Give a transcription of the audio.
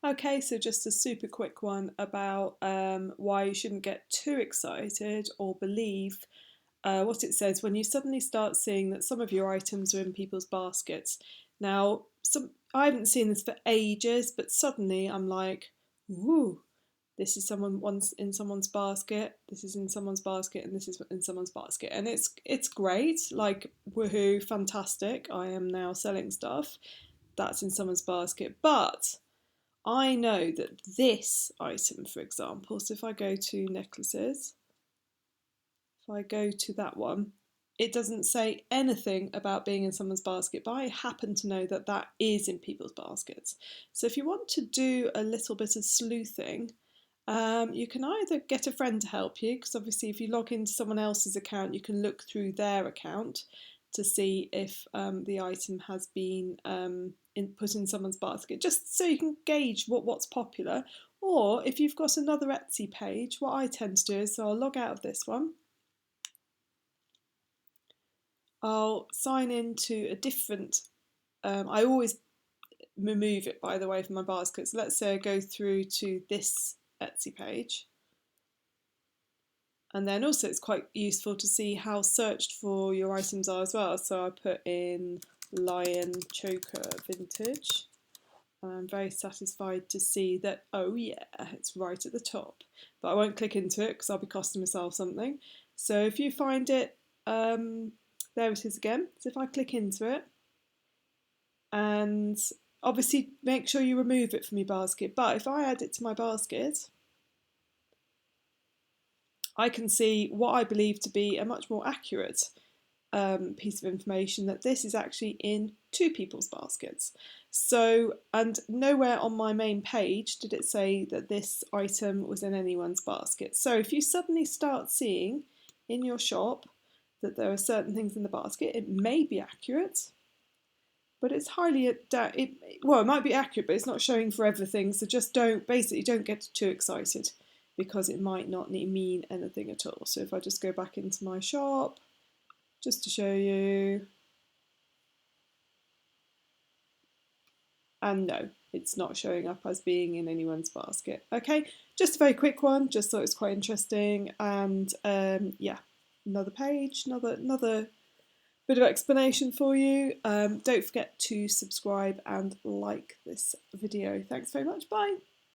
Okay, so just a super quick one about why you shouldn't get too excited or believe what it says when you suddenly start seeing that some of your items are in people's baskets. Now, I haven't seen this for ages, but suddenly I'm like, woo, this is someone's in someone's basket, this is in someone's basket, and this is in someone's basket, and it's great. Like, woohoo, fantastic! I am now selling stuff that's in someone's basket, but I know that this item, for example, so if I go to necklaces, if I go to that one, it doesn't say anything about being in someone's basket, but I happen to know that that is in people's baskets. So if you want to do a little bit of sleuthing, you can either get a friend to help you, because obviously if you log into someone else's account, you can look through their account to see if the item has been put in someone's basket, just so you can gauge what's popular. Or if you've got another Etsy page, what I tend to do is, so I'll log out of this one, I'll sign into a different, I always remove it by the way from my basket. So let's say I go through to this Etsy page. And then also it's quite useful to see how searched for your items are as well. So I put in lion choker vintage. And I'm very satisfied to see that, oh yeah, it's right at the top. But I won't click into it because I'll be costing myself something. So if you find it, there it is again. So if I click into it, and obviously make sure you remove it from your basket. But if I add it to my basket, I can see what I believe to be a much more accurate piece of information, that this is actually in two people's baskets. So, and nowhere on my main page did it say that this item was in anyone's basket. So if you suddenly start seeing in your shop that there are certain things in the basket, it may be accurate, but it's highly well, it might be accurate, but it's not showing for everything. So just don't get too excited, because it might not mean anything at all. So if I just go back into my shop, just to show you, and no, it's not showing up as being in anyone's basket. Okay, just a very quick one, just thought it was quite interesting. And yeah, another page, another bit of explanation for you. Don't forget to subscribe and like this video. Thanks very much. Bye.